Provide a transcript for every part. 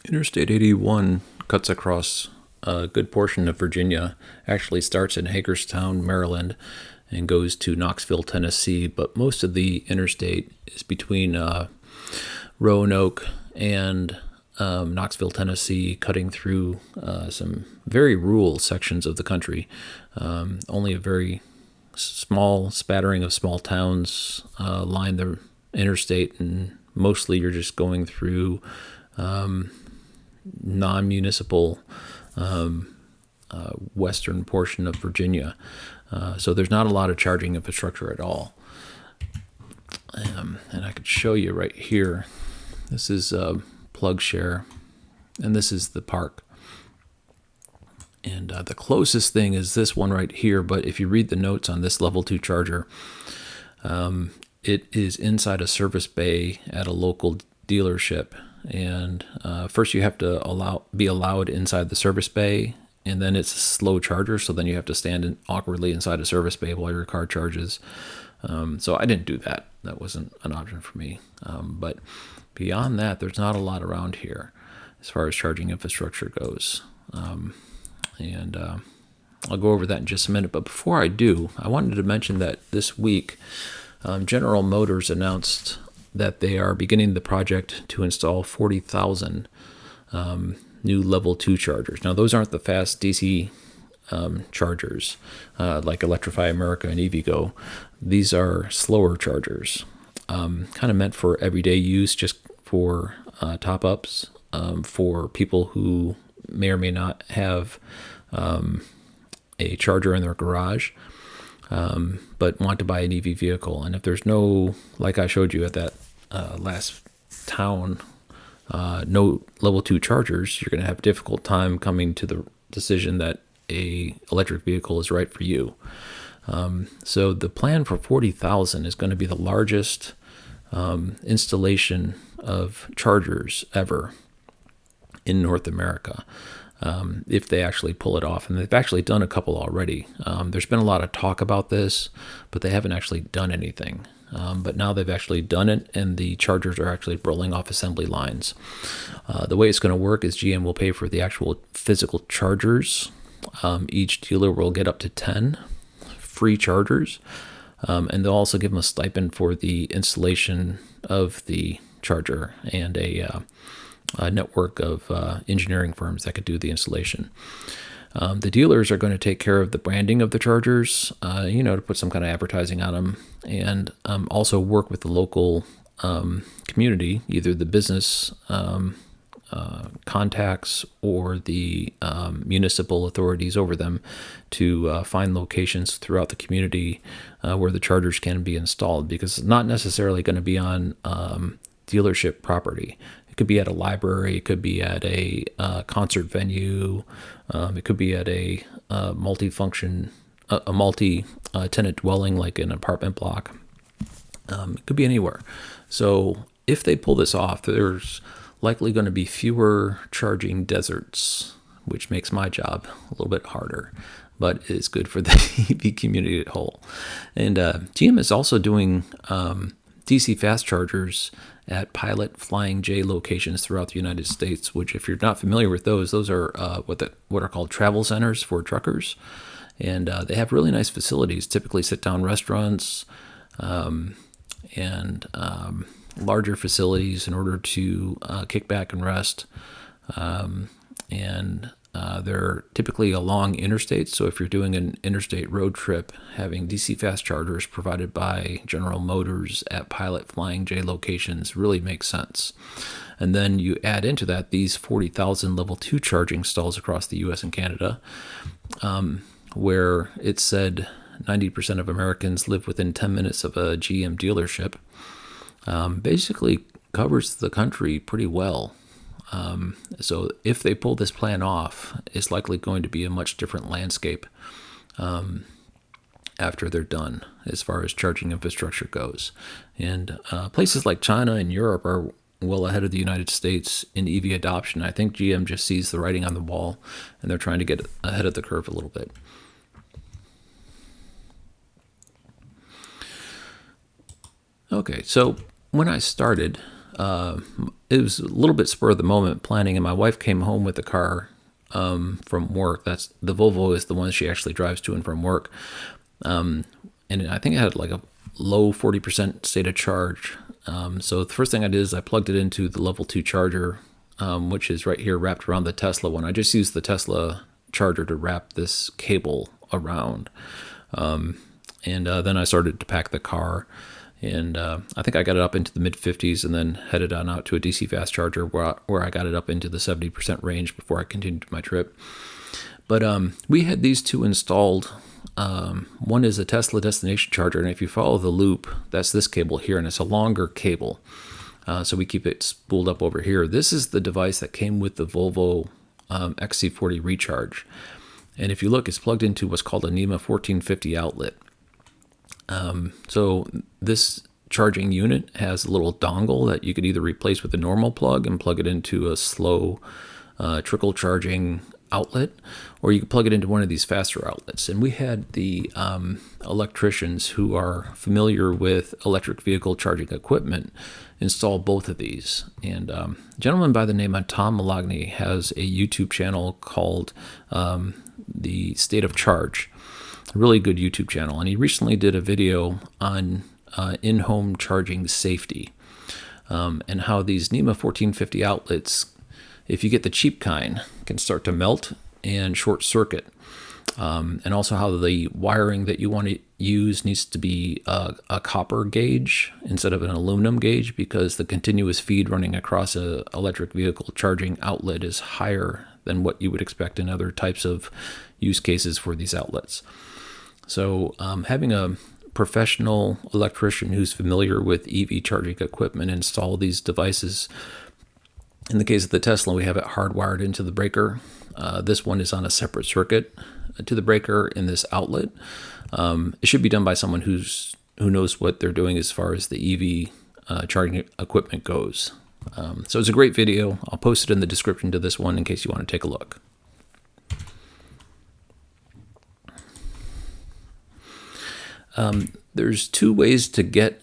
Interstate 81 cuts across a good portion of Virginia, actually starts in Hagerstown, Maryland, and goes to Knoxville, Tennessee. But most of the interstate is between Roanoke and Knoxville, Tennessee, cutting through some very rural sections of the country. Only a very small spattering of small towns line the interstate, and mostly you're just going through non-municipal western portion of Virginia. So there's not a lot of charging infrastructure at all. And I could show you right here. This is Plug Share, and this is the park. And the closest thing is this one right here, but if you read the notes on this level 2 charger, it is inside a service bay at a local dealership. And first you have to be allowed inside the service bay, and then it's a slow charger, so then you have to stand awkwardly inside a service bay while your car charges. So I didn't do that. That wasn't an option for me. But beyond that, there's not a lot around here as far as charging infrastructure goes. And I'll go over that in just a minute. But before I do, I wanted to mention that this week, General Motors announced that they are beginning the project to install 40,000 new level 2 chargers. Now, those aren't the fast DC chargers like Electrify America and EVgo. These are slower chargers, kind of meant for everyday use, just for top-ups, for people who may or may not have a charger in their garage, but want to buy an EV vehicle. And if there's no, like I showed you at that last town, no level 2 chargers, you're going to have a difficult time coming to the decision that a electric vehicle is right for you. So the plan for 40,000 is going to be the largest installation of chargers ever in North America, if they actually pull it off. And they've actually done a couple already. There's been a lot of talk about this, but they haven't actually done anything. But now they've actually done it, and the chargers are actually rolling off assembly lines. The way it's going to work is GM will pay for the actual physical chargers. Each dealer will get up to 10 free chargers, and they'll also give them a stipend for the installation of the charger and a network of engineering firms that could do the installation. The dealers are going to take care of the branding of the chargers, to put some kind of advertising on them, and also work with the local community, either the business contacts or the municipal authorities over them, to find locations throughout the community where the chargers can be installed, because it's not necessarily going to be on dealership property. It could be at a library, it could be at a concert venue, it could be at a multi-tenant dwelling like an apartment block. It could be anywhere. So if they pull this off, there's likely going to be fewer charging deserts, which makes my job a little bit harder, but it's good for the EV community as a whole. And GM is also doing DC fast chargers at Pilot Flying J locations throughout the United States, which, if you're not familiar with those are what are called travel centers for truckers. And they have really nice facilities, typically sit-down restaurants, and larger facilities in order to kick back and rest. And they're typically along interstates. So if you're doing an interstate road trip, having DC fast chargers provided by General Motors at Pilot Flying J locations really makes sense. And then you add into that these 40,000 level 2 charging stalls across the US and Canada, where it said 90% of Americans live within 10 minutes of a GM dealership. Basically covers the country pretty well. So if they pull this plan off, it's likely going to be a much different landscape after they're done as far as charging infrastructure goes. And places like China and Europe are well ahead of the United States in EV adoption. I think GM just sees the writing on the wall, and they're trying to get ahead of the curve a little bit. Okay, so when I started, it was a little bit spur of the moment planning, and my wife came home with the car from work. That's the Volvo is the one she actually drives to and from work. And I think it had like a low 40% state of charge. So the first thing I did is I plugged it into the level 2 charger, which is right here wrapped around the Tesla one. I just used the Tesla charger to wrap this cable around. And then I started to pack the car. And I think I got it up into the mid-50s and then headed on out to a DC fast charger where I got it up into the 70% range before I continued my trip. But we had these two installed. One is a Tesla destination charger, and if you follow the loop, that's this cable here, and it's a longer cable. So we keep it spooled up over here. This is the device that came with the Volvo XC40 Recharge. And if you look, it's plugged into what's called a NEMA 1450 outlet. So this charging unit has a little dongle that you could either replace with a normal plug and plug it into a slow trickle charging outlet, or you could plug it into one of these faster outlets. And we had the electricians who are familiar with electric vehicle charging equipment install both of these. And a gentleman by the name of Tom Malagny has a YouTube channel called The State of Charge. A really good YouTube channel, and he recently did a video on in-home charging safety and how these NEMA 1450 outlets, if you get the cheap kind, can start to melt and short circuit, and also how the wiring that you want to use needs to be a copper gauge instead of an aluminum gauge, because the continuous feed running across a electric vehicle charging outlet is higher than what you would expect in other types of use cases for these outlets. So having a professional electrician who's familiar with EV charging equipment install these devices. In the case of the Tesla, we have it hardwired into the breaker. This one is on a separate circuit to the breaker in this outlet. It should be done by someone who knows what they're doing as far as the EV charging equipment goes. So it's a great video. I'll post it in the description to this one in case you want to take a look. There's two ways to get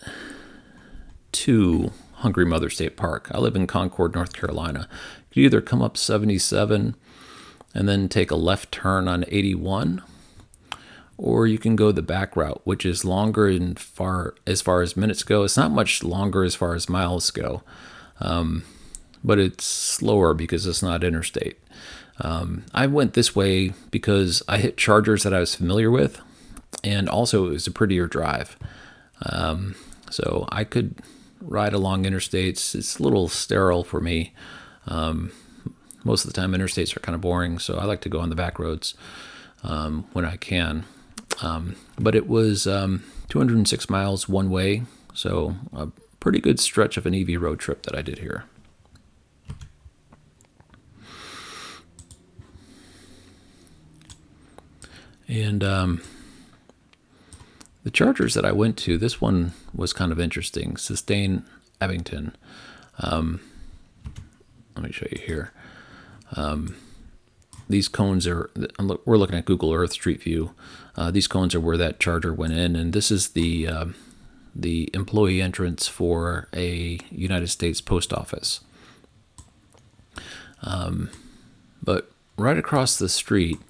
to Hungry Mother State Park. I live in Concord, North Carolina. You either come up 77 and then take a left turn on 81, or you can go the back route, which is longer and as far as minutes go. It's not much longer as far as miles go, but it's slower because it's not interstate. I went this way because I hit chargers that I was familiar with, and also it was a prettier drive. So I could ride along interstates. It's a little sterile for me. Most of the time interstates are kind of boring, so I like to go on the back roads when I can. But it was 206 miles one way, so a pretty good stretch of an EV road trip that I did here. And the chargers that I went to, this one was kind of interesting. Sustain Abington. Let me show you here. These cones are, we're looking at Google Earth Street View. These cones are where that charger went in, and this is the employee entrance for a United States post office. But right across the street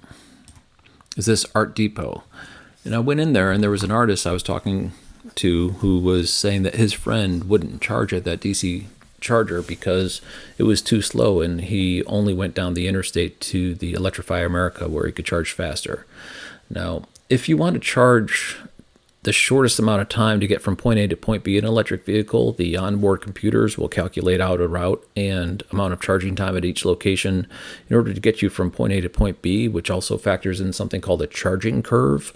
is this Art Depot. And I went in there, and there was an artist I was talking to who was saying that his friend wouldn't charge at that DC charger because it was too slow, and he only went down the interstate to the Electrify America where he could charge faster. Now, if you want to charge the shortest amount of time to get from point A to point B in an electric vehicle, the onboard computers will calculate out a route and amount of charging time at each location in order to get you from point A to point B, which also factors in something called a charging curve.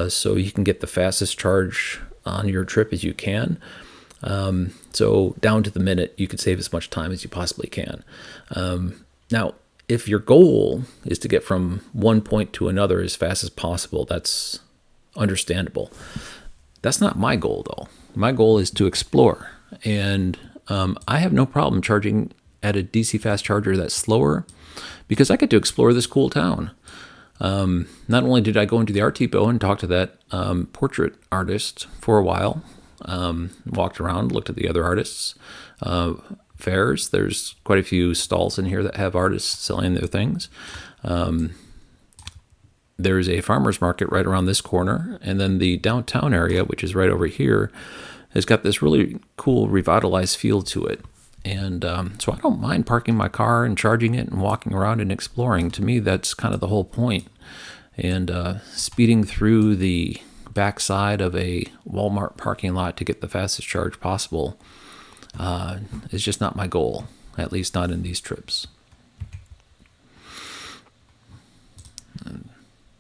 So you can get the fastest charge on your trip as you can. So down to the minute, you could save as much time as you possibly can. Now, if your goal is to get from one point to another as fast as possible, that's understandable. That's not my goal, though. My goal is to explore. And I have no problem charging at a DC fast charger that's slower because I get to explore this cool town. Not only did I go into the Art Depot and talk to that portrait artist for a while, walked around, looked at the other artists' fairs. There's quite a few stalls in here that have artists selling their things. There's a farmer's market right around this corner, and then the downtown area, which is right over here, has got this really cool revitalized feel to it. And so I don't mind parking my car and charging it and walking around and exploring. To me, that's kind of the whole point. And speeding through the backside of a Walmart parking lot to get the fastest charge possible is just not my goal, at least not in these trips. And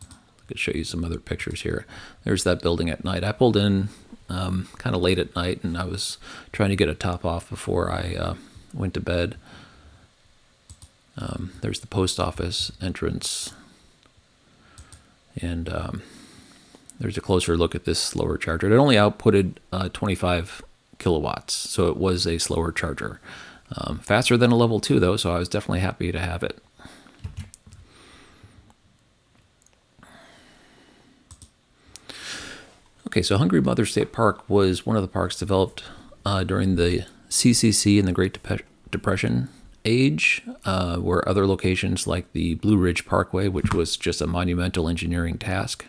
I could show you some other pictures here. There's that building at night. I pulled in kind of late at night, and I was trying to get a top off before I went to bed. There's the post office entrance, and there's a closer look at this slower charger. It only outputted 25 kilowatts, so it was a slower charger. Faster than a level 2, though, so I was definitely happy to have it. Okay, so Hungry Mother State Park was one of the parks developed during the CCC and the Great Depression age, where other locations like the Blue Ridge Parkway, which was just a monumental engineering task,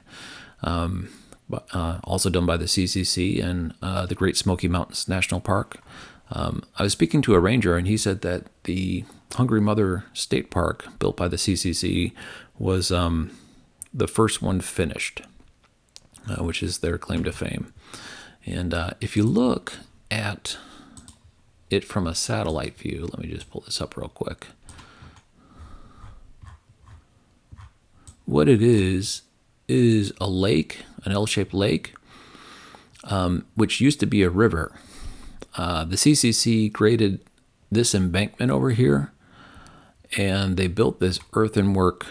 also done by the CCC, and the Great Smoky Mountains National Park. I was speaking to a ranger, and he said that the Hungry Mother State Park, built by the CCC, was the first one finished, which is their claim to fame. And if you look at it from a satellite view, let me just pull this up real quick. What it is a lake, an L-shaped lake, which used to be a river. The CCC created this embankment over here, and they built this earthenwork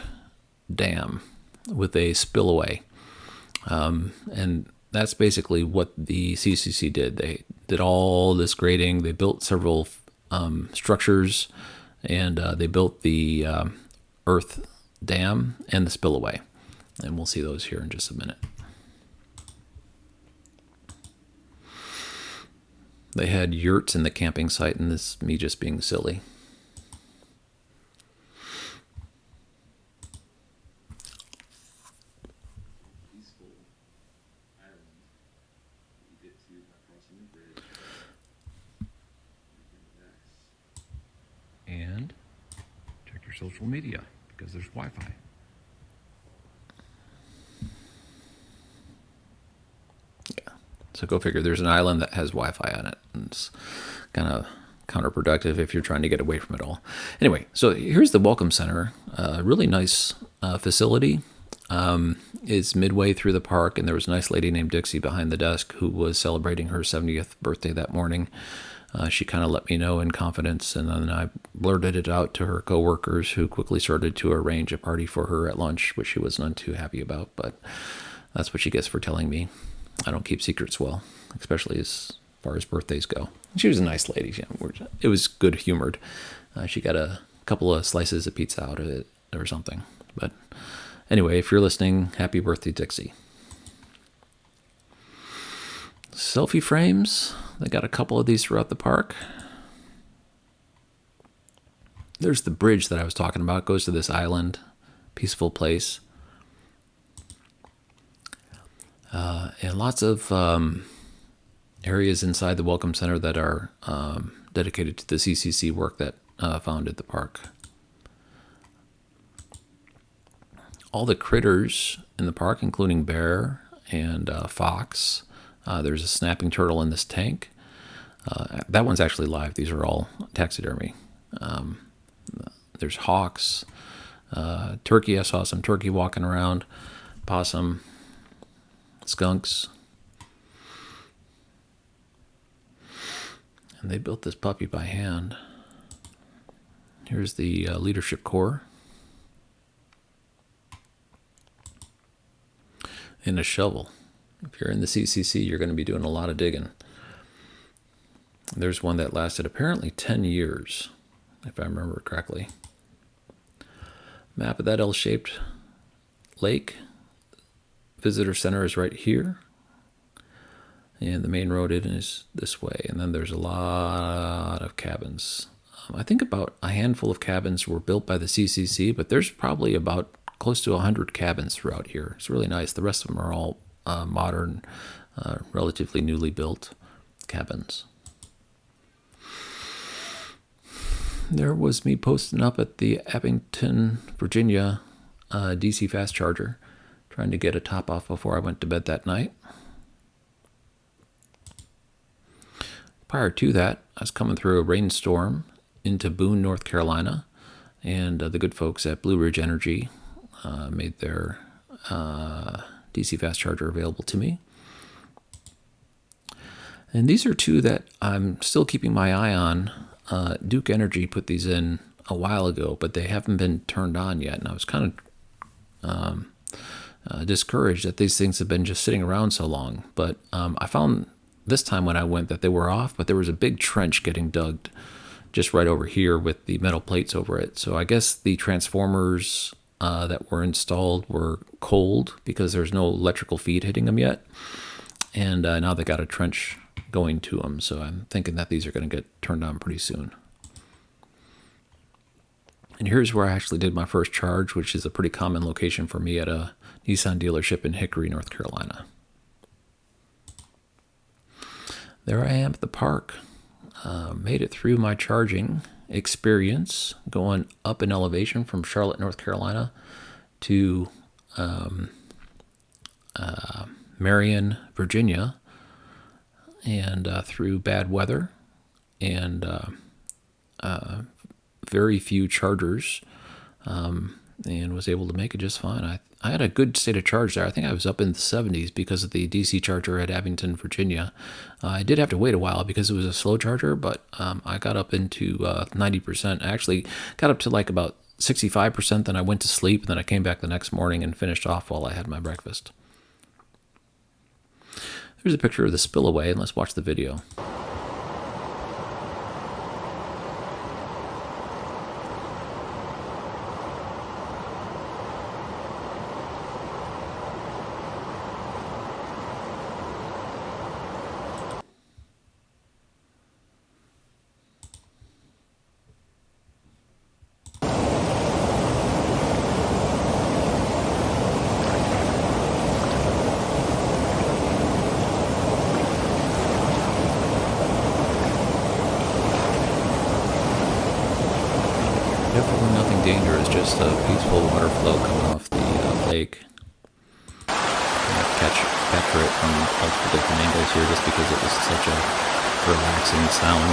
dam with a spillway. And that's basically what the CCC did. They did all this grading. They built several structures, and they built the earth dam and the spillway. And we'll see those here in just a minute. They had yurts in the camping site, and this is me just being silly. And check your social media, because there's Wi-Fi. Yeah, so go figure. There's an island that has Wi-Fi on it, and it's kind of counterproductive if you're trying to get away from it all. Anyway, so here's the Welcome Center. Really nice facility. It's midway through the park, and there was a nice lady named Dixie behind the desk who was celebrating her 70th birthday that morning. She kind of let me know in confidence, and then I blurted it out to her coworkers, who quickly started to arrange a party for her at lunch, which she was none too happy about, but that's what she gets for telling me I don't keep secrets well, especially as far as birthdays go. She was a nice lady. It was good humored. She got a couple of slices of pizza out of it or something. But anyway, if you're listening, happy birthday, Dixie. Selfie frames. They got a couple of these throughout the park. There's the bridge that I was talking about. It goes to this island, peaceful place. And lots of areas inside the Welcome Center that are dedicated to the CCC work that founded the park. All the critters in the park, including bear and fox. There's a snapping turtle in this tank. That one's actually live. These are all taxidermy. There's hawks, turkey. I saw some turkey walking around, possum, skunks. And they built this puppy by hand. Here's the leadership core. And a shovel. If you're in the CCC, you're going to be doing a lot of digging. There's one that lasted apparently 10 years, if I remember correctly. Map of that L-shaped lake. Visitor center is right here. And the main road is this way. And then there's a lot of cabins. I think about a handful of cabins were built by the CCC, but there's probably about close to 100 cabins throughout here. It's really nice. The rest of them are all modern, relatively newly built cabins. There was me posting up at the Abington, Virginia DC fast charger, trying to get a top off before I went to bed that night. Prior to that, I was coming through a rainstorm into Boone, North Carolina, and the good folks at Blue Ridge Energy made their DC fast charger available to me. And these are two that I'm still keeping my eye on. Duke Energy put these in a while ago, but they haven't been turned on yet, and I was kind of discouraged that these things have been just sitting around so long. But I found this time when I went that they were off, but there was a big trench getting dug just right over here with the metal plates over it. So I guess the transformers that were installed were cold because there's no electrical feed hitting them yet, and now they got a trench going to them, so I'm thinking that these are going to get turned on pretty soon. And here's where I actually did my first charge, which is a pretty common location for me at a Nissan dealership in Hickory, North Carolina. There I am at the park. Made it through my charging experience, going up in elevation from Charlotte, North Carolina to Marion, Virginia, and through bad weather and very few chargers, and was able to make it just fine. I had a good state of charge there. I think I was up in the 70s because of the DC charger at Abington, Virginia. I did have to wait a while because it was a slow charger, but I got up into 90%. I actually got up to like about 65%, then I went to sleep, and then I came back the next morning and finished off while I had my breakfast. There's a picture of the spillway, and let's watch the video. Definitely nothing dangerous, just a peaceful water flow coming off the lake. Capture it from multiple different angles here just because it was such a relaxing sound.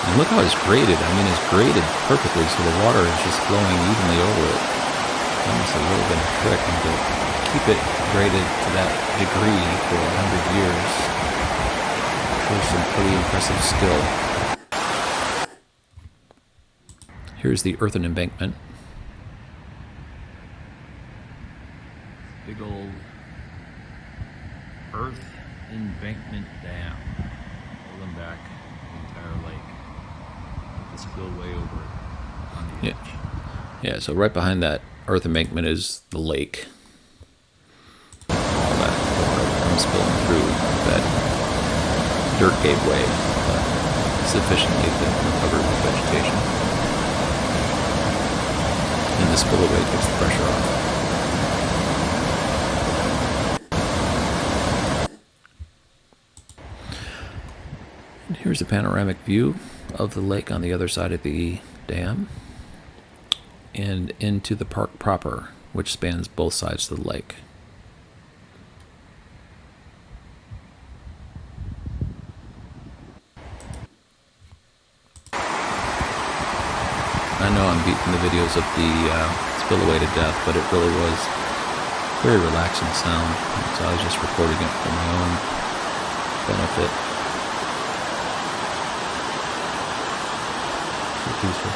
And look how it's graded. I mean, it's graded perfectly, so the water is just flowing evenly over it. That must have really been a trick, and to keep it graded to that degree for 100 years shows some pretty impressive skill. Here's the earthen embankment. Big old earth embankment dam holding back the entire lake with the spillway over it on the edge. Yeah, so right behind that earth embankment is the lake. All that water comes spilling through that dirt gateway, sufficiently thin and covered with vegetation. And the spillway takes the pressure off. And here's a panoramic view of the lake on the other side of the dam and into the park proper, which spans both sides of the lake. I know I'm beating the videos of the spillway to death, but it really was a very relaxing sound, so I was just recording it for my own benefit. So peaceful.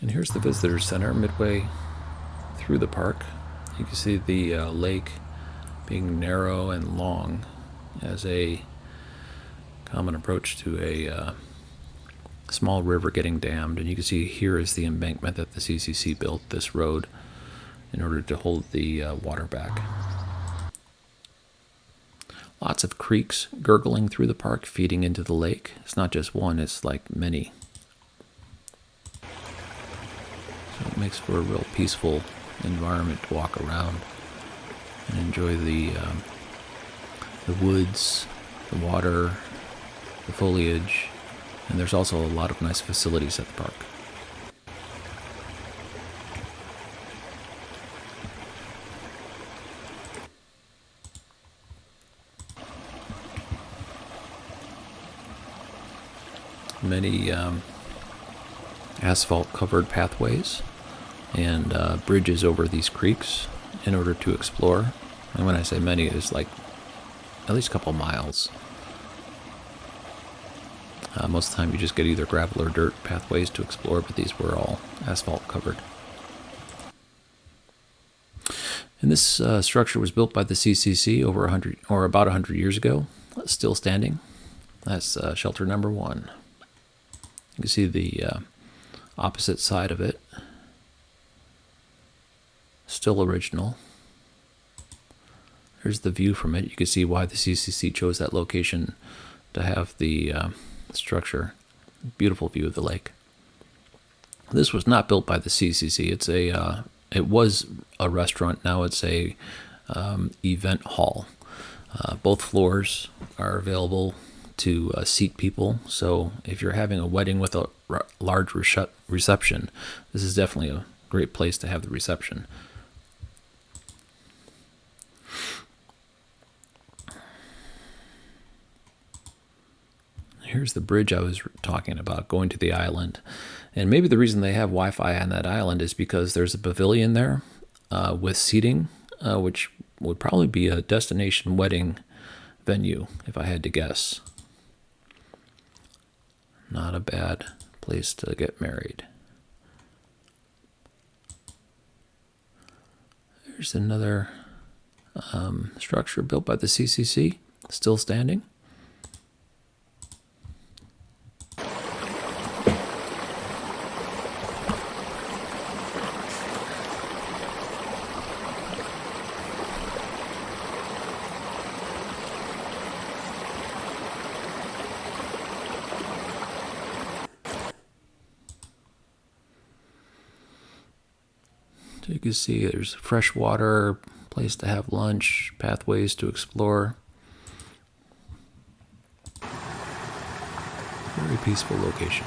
And here's the visitor center midway through the park. You can see the lake being narrow and long, as a common approach to a small river getting dammed. And you can see here is the embankment that the CCC built this road in order to hold the water back. Lots of creeks gurgling through the park, feeding into the lake. It's not just one, it's like many. So it makes for a real peaceful environment to walk around and enjoy the woods, the water, the foliage, and there's also a lot of nice facilities at the park. Many asphalt-covered pathways and bridges over these creeks in order to explore. And when I say many, it's like at least a couple miles. Most of the time you just get either gravel or dirt pathways to explore, but these were all asphalt-covered. And this structure was built by the CCC over about 100 years ago. Still standing. That's shelter number 1. You can see the opposite side of it. Still original. There's the view from it. You can see why the CCC chose that location to have the structure. Beautiful view of the lake. This was not built by the CCC. It was a restaurant. Now it's a event hall. Both floors are available to seat people. So if you're having a wedding with a large reception, this is definitely a great place to have the reception. Here's the bridge I was talking about, going to the island. And maybe the reason they have Wi-Fi on that island is because there's a pavilion there with seating, which would probably be a destination wedding venue, if I had to guess. Not a bad place to get married. There's another structure built by the CCC, still standing. So you can see there's fresh water, place to have lunch, pathways to explore. Very peaceful location.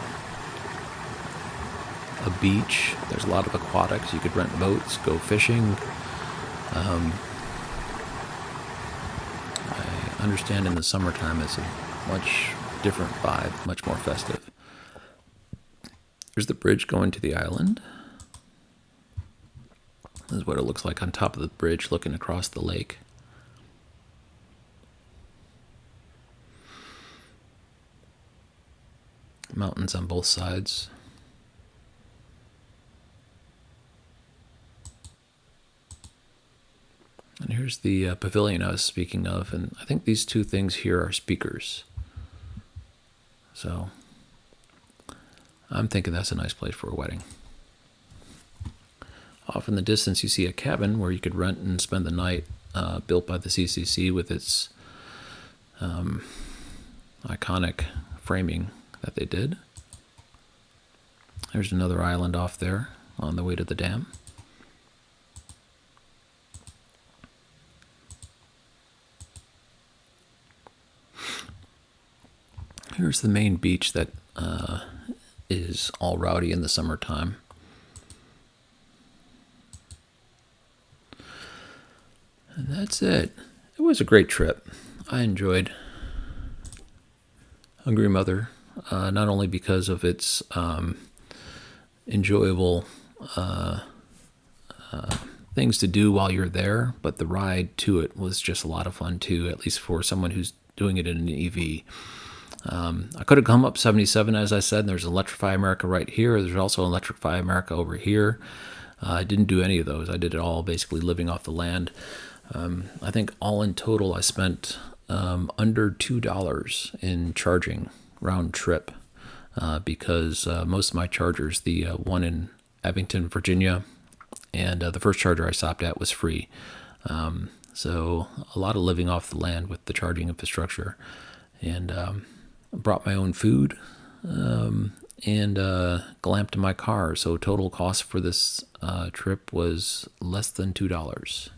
A beach. There's a lot of aquatics. You could rent boats, go fishing. I understand in the summertime it's a much different vibe, much more festive. There's the bridge going to the island. This is what it looks like on top of the bridge looking across the lake. Mountains on both sides. And here's the pavilion I was speaking of, and I think these two things here are speakers. So I'm thinking that's a nice place for a wedding. Off in the distance you see a cabin where you could rent and spend the night, built by the CCC with its iconic framing that they did. There's another island off there on the way to the dam. Here's the main beach that is all rowdy in the summertime. And that's it. It was a great trip. I enjoyed Hungry Mother, not only because of its enjoyable things to do while you're there, but the ride to it was just a lot of fun too, at least for someone who's doing it in an EV. I could have come up 77, as I said, and there's Electrify America right here. There's also Electrify America over here. I didn't do any of those. I did it all basically living off the land. I think all in total I spent under $2 in charging round trip, because most of my chargers, the one in Abington, Virginia, and the first charger I stopped at was free. So a lot of living off the land with the charging infrastructure, and brought my own food, and glamped my car. So total cost for this trip was less than $2.